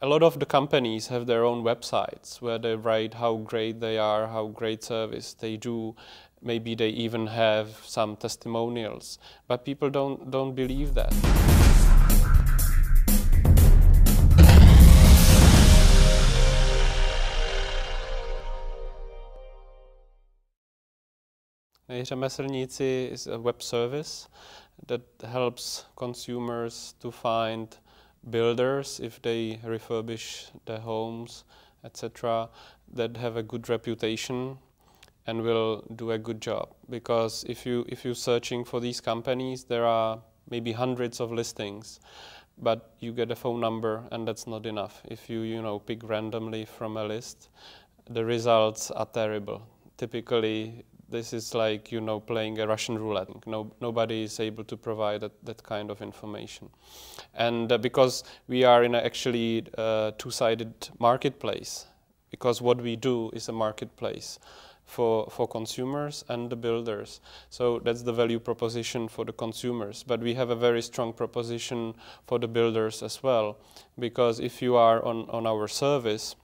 A lot of the companies have their own websites where they write how great they are, how great service they do. Maybe they even have some testimonials, but people don't believe that. NEJREMESL is a web service that helps consumers to find builders if they refurbish their homes, etc., that have a good reputation and will do a good job. Because if you're searching for these companies, there are maybe hundreds of listings, but you get a phone number and that's not enough. If you pick randomly from a list, the results are terrible. Typically, this is like playing a Russian roulette. Nobody is able to provide that kind of information, and because we are in actually two-sided marketplace, because what we do is a marketplace for consumers and the builders. So that's the value proposition for the consumers. But we have a very strong proposition for the builders as well, because if you are on our service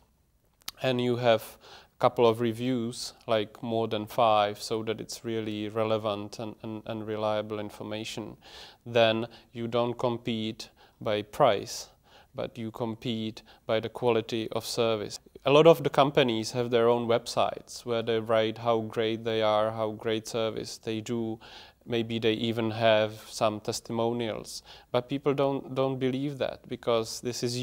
and you have couple of reviews, like more than 5, so that it's really relevant and reliable information, then you don't compete by price, but you compete by the quality of service. A lot of the companies have their own websites where they write how great they are, how great service they do. Maybe they even have some testimonials, but people don't believe that, because this is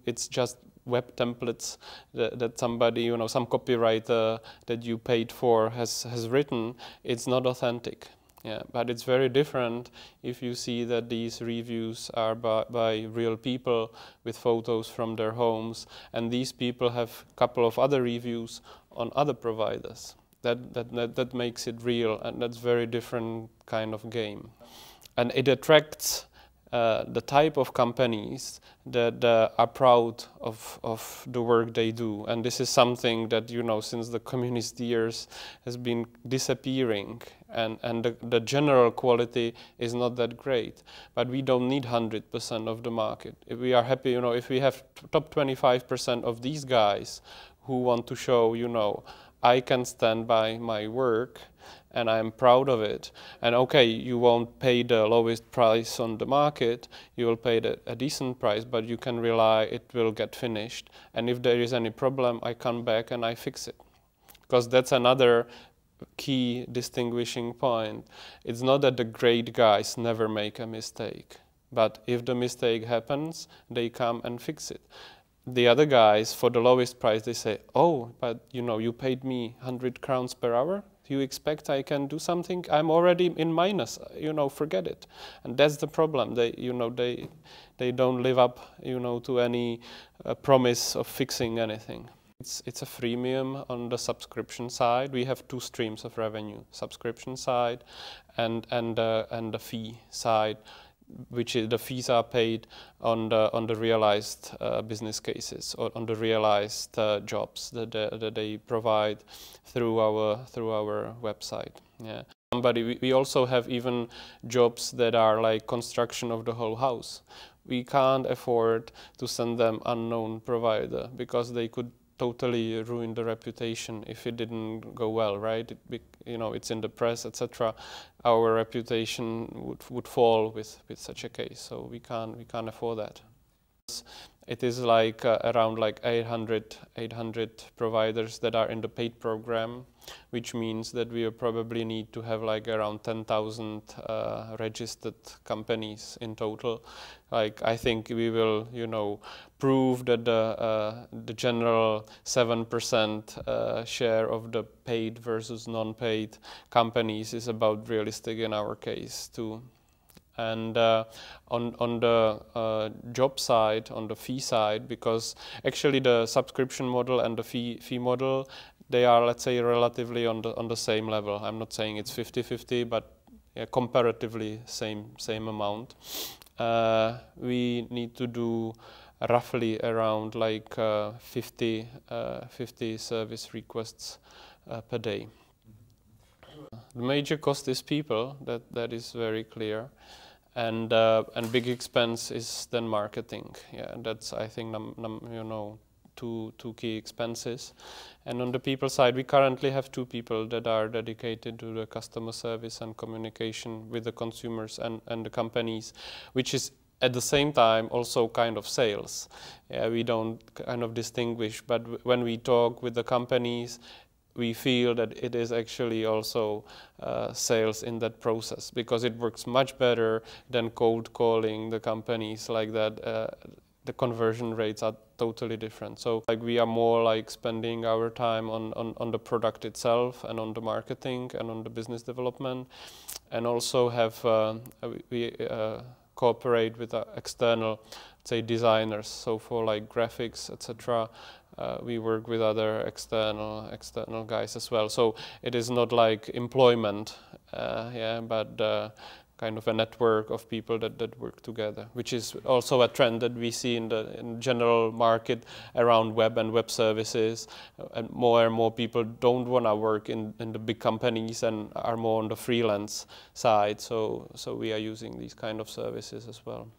it's just web templates that somebody, some copywriter that you paid for has written. It's not authentic. Yeah, but it's very different if you see that these reviews are by real people with photos from their homes, and these people have a couple of other reviews on other providers. That makes it real, and that's very different kind of game. And it attracts the type of companies that are proud of the work they do. And this is something that, since the communist years has been disappearing, and the general quality is not that great. But we don't need 100% of the market. If we are happy, if we have top 25% of these guys who want to show, I can stand by my work and I'm proud of it. And okay, you won't pay the lowest price on the market, you will pay a decent price, but you can rely it will get finished. And if there is any problem, I come back and I fix it. Because that's another key distinguishing point. It's not that the great guys never make a mistake, but if the mistake happens, they come and fix it. The other guys, for the lowest price, they say, oh, but you paid me 100 crowns per hour? You expect I can do something? I'm already in minus, forget it. And that's the problem. They don't live up, to any promise of fixing anything. It's a freemium on the subscription side. We have 2 streams of revenue: subscription side and the fee side, which the fees are paid on the realized business cases, or on the realized jobs that they provide through our website. Yeah. We also have even jobs that are like construction of the whole house. We can't afford to send them unknown provider, because they could totally ruin the reputation if it didn't go well, right? It's in the press, etc. Our reputation would fall with such a case, so we can't afford that. It is like around 800 providers that are in the paid program, which means that we will probably need to have around 10,000 registered companies in total. I think we will, prove that the general 7% share of the paid versus non-paid companies is about realistic in our case too. And on the job side, on the fee side, because actually the subscription model and the fee model, they are, let's say, relatively on the same level. I'm not saying it's 50-50, but comparatively same amount. We need to do roughly around 50 service requests per day. The major cost is people, that is very clear. and big expense is then marketing. Yeah, that's I think two key expenses. And on the people side, we currently have 2 people that are dedicated to the customer service and communication with the consumers and the companies, which is at the same time also kind of sales. Yeah, we don't kind of distinguish, but when we talk with the companies, we feel that it is actually also sales in that process, because it works much better than cold calling the companies like that. The conversion rates are totally different. So like we are more like spending our time on the product itself and on the marketing and on the business development, and also have we cooperate with external, say, designers. So for like graphics, etc., we work with other external guys as well. So it is not like employment, yeah, but kind of a network of people that work together, which is also a trend that we see in the general market around web and web services. And more people don't want to work in the big companies and are more on the freelance side. So we are using these kind of services as well.